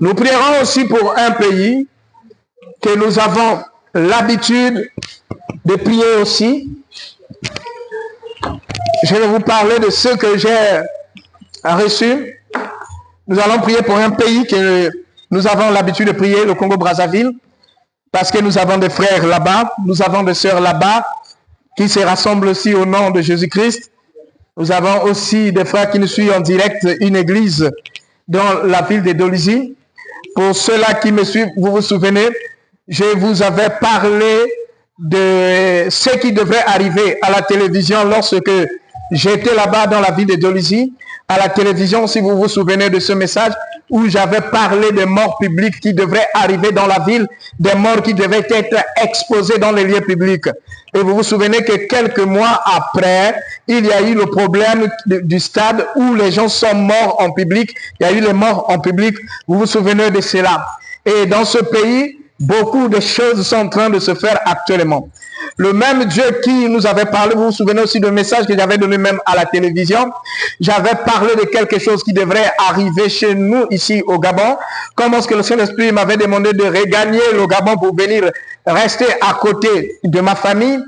Nous prierons aussi pour un pays que nous avons l'habitude de prier aussi. Je vais vous parler de ce que j'ai reçu. Nous allons prier pour un pays que nous avons l'habitude de prier, le Congo-Brazzaville, parce que nous avons des frères là-bas, nous avons des sœurs là-bas qui se rassemblent aussi au nom de Jésus-Christ. Nous avons aussi des frères qui nous suivent en direct, une église dans la ville de Dolisie. Pour ceux-là qui me suivent, vous vous souvenez, je vous avais parlé de ce qui devrait arriver à la télévision lorsque j'étais là-bas dans la ville de Dolisie. À la télévision, si vous vous souvenez de ce message, où j'avais parlé des morts publics qui devraient arriver dans la ville, des morts qui devaient être exposés dans les lieux publics. Et vous vous souvenez que quelques mois après, il y a eu le problème du stade où les gens sont morts en public. Il y a eu les morts en public. Vous vous souvenez de cela. Et dans ce pays, beaucoup de choses sont en train de se faire actuellement. Le même Dieu qui nous avait parlé, vous vous souvenez aussi d'un message que j'avais donné même à la télévision. J'avais parlé de quelque chose qui devrait arriver chez nous ici au Gabon. Comment est-ce que le Saint-Esprit m'avait demandé de regagner le Gabon pour venir rester à côté de ma famille.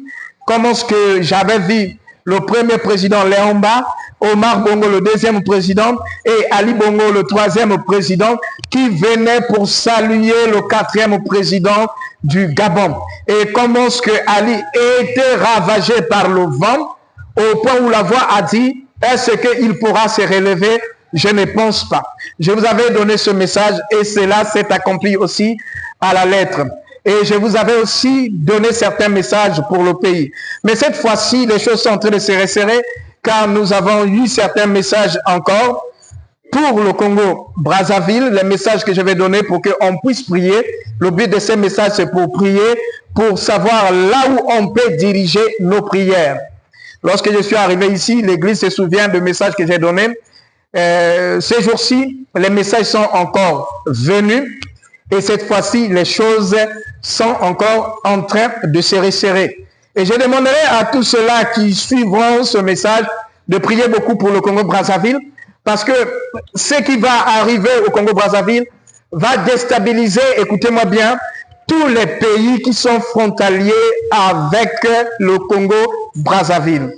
Comment est-ce que j'avais vu le premier président Léomba, Omar Bongo le deuxième président et Ali Bongo le troisième président qui venaient pour saluer le quatrième président du Gabon. Et comment est-ce que Ali était ravagé par le vent au point où la voix a dit, est-ce qu'il pourra se relever? Je ne pense pas. Je vous avais donné ce message et cela s'est accompli aussi à la lettre. Et je vous avais aussi donné certains messages pour le pays. Mais cette fois-ci, les choses sont en train de se resserrer car nous avons eu certains messages encore pour le Congo-Brazzaville, les messages que je vais donner pour qu'on puisse prier. Le but de ces messages, c'est pour prier, pour savoir là où on peut diriger nos prières. Lorsque je suis arrivé ici, l'Église se souvient de messages que j'ai donnés. Ces jours-ci, les messages sont encore venus et cette fois-ci, les choses sont encore en train de se resserrer. Et je demanderai à tous ceux-là qui suivront ce message de prier beaucoup pour le Congo-Brazzaville parce que ce qui va arriver au Congo-Brazzaville va déstabiliser, écoutez-moi bien, tous les pays qui sont frontaliers avec le Congo-Brazzaville.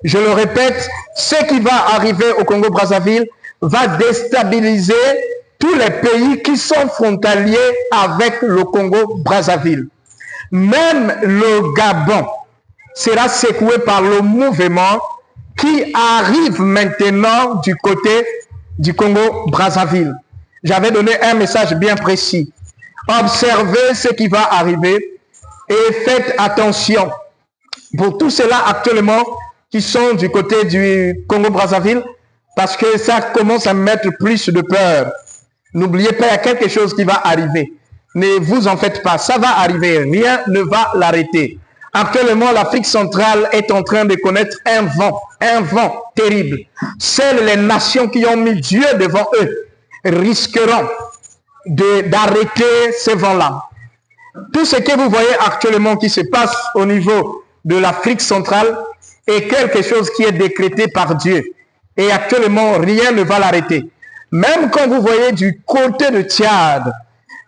Je le répète, ce qui va arriver au Congo-Brazzaville va déstabiliser tous les pays qui sont frontaliers avec le Congo-Brazzaville. Même le Gabon sera secoué par le mouvement qui arrive maintenant du côté du Congo-Brazzaville. J'avais donné un message bien précis. Observez ce qui va arriver et faites attention. Pour tous ceux-là actuellement qui sont du côté du Congo-Brazzaville, parce que ça commence à mettre plus de peur. N'oubliez pas, il y a quelque chose qui va arriver. Ne vous en faites pas, ça va arriver, rien ne va l'arrêter. Actuellement, l'Afrique centrale est en train de connaître un vent terrible. Seules les nations qui ont mis Dieu devant eux risqueront d'arrêter ce vent-là. Tout ce que vous voyez actuellement qui se passe au niveau de l'Afrique centrale est quelque chose qui est décrété par Dieu. Et actuellement, rien ne va l'arrêter. Même quand vous voyez du côté de Tchad,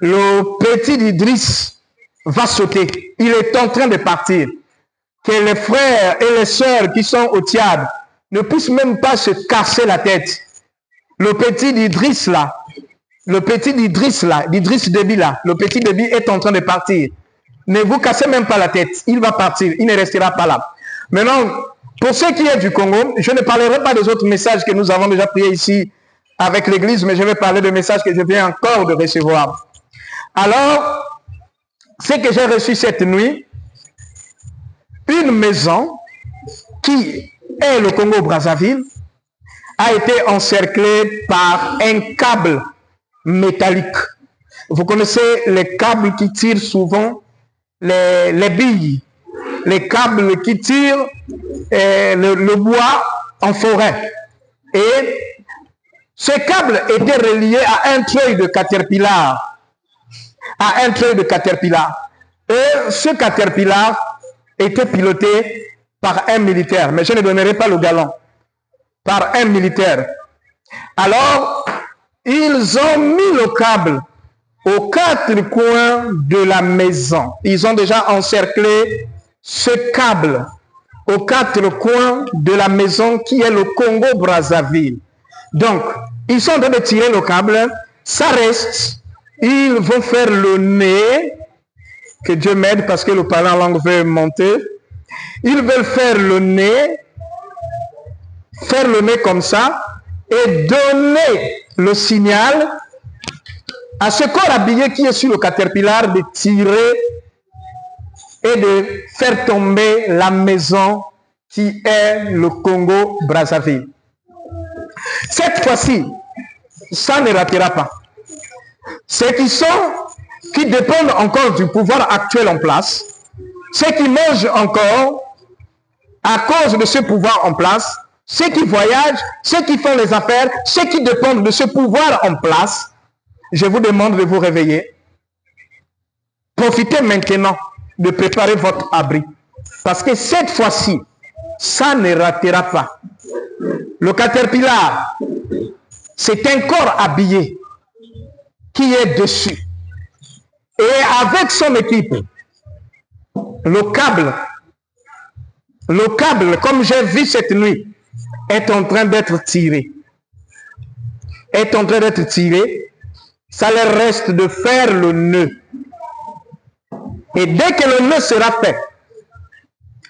le petit Idriss va sauter. Il est en train de partir. Que les frères et les sœurs qui sont au Tchad ne puissent même pas se casser la tête. Le petit Idriss là, l'Idriss Déby là, le petit Déby est en train de partir. Ne vous cassez même pas la tête. Il va partir. Il ne restera pas là. Maintenant, pour ce qui est du Congo, je ne parlerai pas des autres messages que nous avons déjà priés ici avec l'Église, mais je vais parler de messages que je viens encore de recevoir. Alors, ce que j'ai reçu cette nuit, une maison qui est le Congo-Brazzaville a été encerclée par un câble métallique. Vous connaissez les câbles qui tirent souvent les billes, les câbles qui tirent le bois en forêt. Et ce câble était relié à un treuil de caterpillar. Et ce caterpillar était piloté par un militaire. Mais je ne donnerai pas le galon. Par un militaire. Alors, ils ont mis le câble aux quatre coins de la maison. Ils ont déjà encerclé ce câble aux quatre coins de la maison qui est le Congo-Brazzaville. Donc, ils sont en train de tirer le câble, ça reste, ils vont faire le nez, que Dieu m'aide parce que le parlant en langue veut monter. Ils veulent faire le nez comme ça et donner le signal à ce corps habillé qui est sur le caterpillar de tirer et de faire tomber la maison qui est le Congo-Brazzaville. Cette fois-ci, ça ne ratera pas. Ceux qui dépendent encore du pouvoir actuel en place, ceux qui mangent encore à cause de ce pouvoir en place, ceux qui voyagent, ceux qui font les affaires, ceux qui dépendent de ce pouvoir en place, je vous demande de vous réveiller. Profitez maintenant de préparer votre abri. Parce que cette fois-ci, ça ne ratera pas. Le caterpillar, c'est un corps habillé qui est dessus. Et avec son équipe, le câble, comme j'ai vu cette nuit, est en train d'être tiré. Ça leur reste de faire le nœud. Et dès que le nœud sera fait,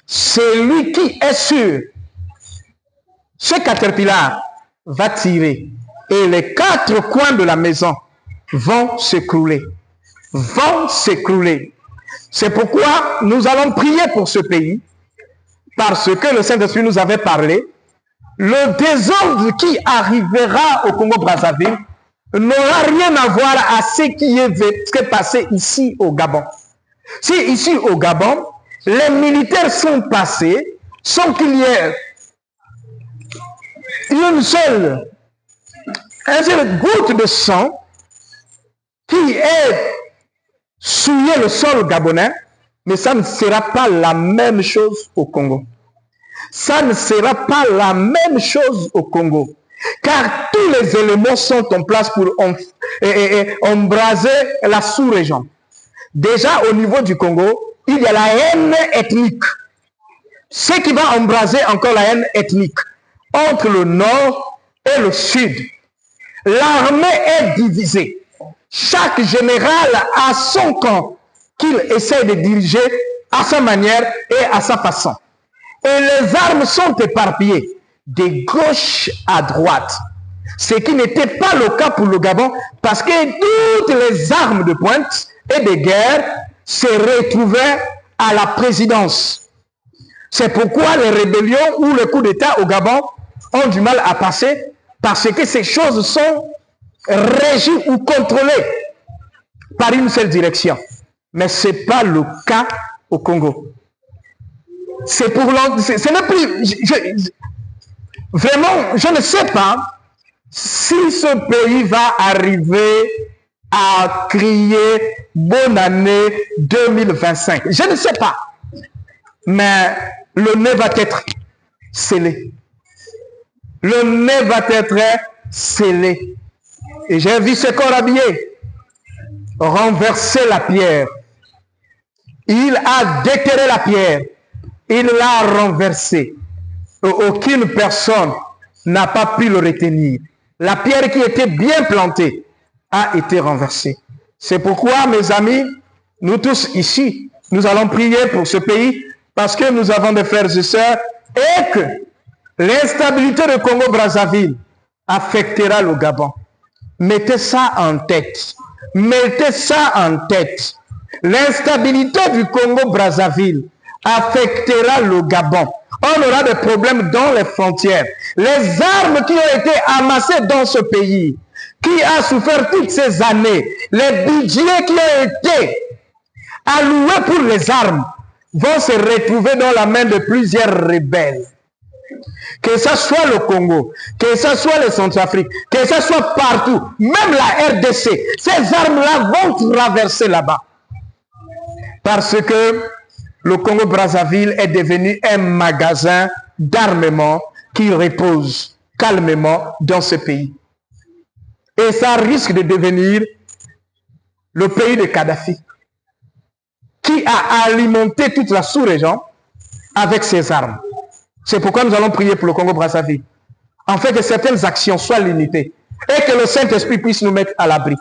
celui qui est sûr, ce caterpillar va tirer. Et les quatre coins de la maison vont s'écrouler. C'est pourquoi nous allons prier pour ce pays, parce que le Saint-Esprit nous avait parlé. Le désordre qui arrivera au Congo-Brazzaville n'aura rien à voir à ce qui est passé ici au Gabon. Si ici au Gabon, les militaires sont passés sans qu'il y ait une seule goutte de sang qui ait souillé le sol gabonais, mais ça ne sera pas la même chose au Congo. Ça ne sera pas la même chose au Congo. Car tous les éléments sont en place pour embraser la sous-région. Déjà au niveau du Congo, il y a la haine ethnique. Ce qui va embraser encore la haine ethnique entre le nord et le sud. L'armée est divisée. Chaque général a son camp qu'il essaie de diriger à sa manière et à sa façon. Et les armes sont éparpillées de gauche à droite. Ce qui n'était pas le cas pour le Gabon parce que toutes les armes de pointe et de guerre se retrouvaient à la présidence. C'est pourquoi les rébellions ou le coup d'État au Gabon ont du mal à passer parce que ces choses sont régies ou contrôlées par une seule direction. Mais ce n'est pas le cas au Congo. C'est pour ce n'est plus... Vraiment, je ne sais pas si ce pays va arriver à crier bonne année 2025. Je ne sais pas. Mais le nez va être scellé. Le nez va être scellé. Et j'ai vu ce corps habillé renverser la pierre. Il a déterré la pierre. Il l'a renversée. Aucune personne n'a pas pu le retenir. La pierre qui était bien plantée a été renversée. C'est pourquoi, mes amis, nous tous ici, nous allons prier pour ce pays parce que nous avons des frères et sœurs et que l'instabilité du Congo-Brazzaville affectera le Gabon. Mettez ça en tête. Mettez ça en tête. L'instabilité du Congo-Brazzaville affectera le Gabon. On aura des problèmes dans les frontières. Les armes qui ont été amassées dans ce pays, qui a souffert toutes ces années, les budgets qui ont été alloués pour les armes, vont se retrouver dans la main de plusieurs rebelles. Que ce soit le Congo, que ce soit le Centrafrique, que ce soit partout, même la RDC, ces armes-là vont traverser là-bas. Parce que le Congo-Brazzaville est devenu un magasin d'armement qui repose calmement dans ce pays. Et ça risque de devenir le pays de Kadhafi, qui a alimenté toute la sous-région avec ses armes. C'est pourquoi nous allons prier pour le Congo-Brazzaville, en fait que certaines actions soient limitées et que le Saint-Esprit puisse nous mettre à l'abri.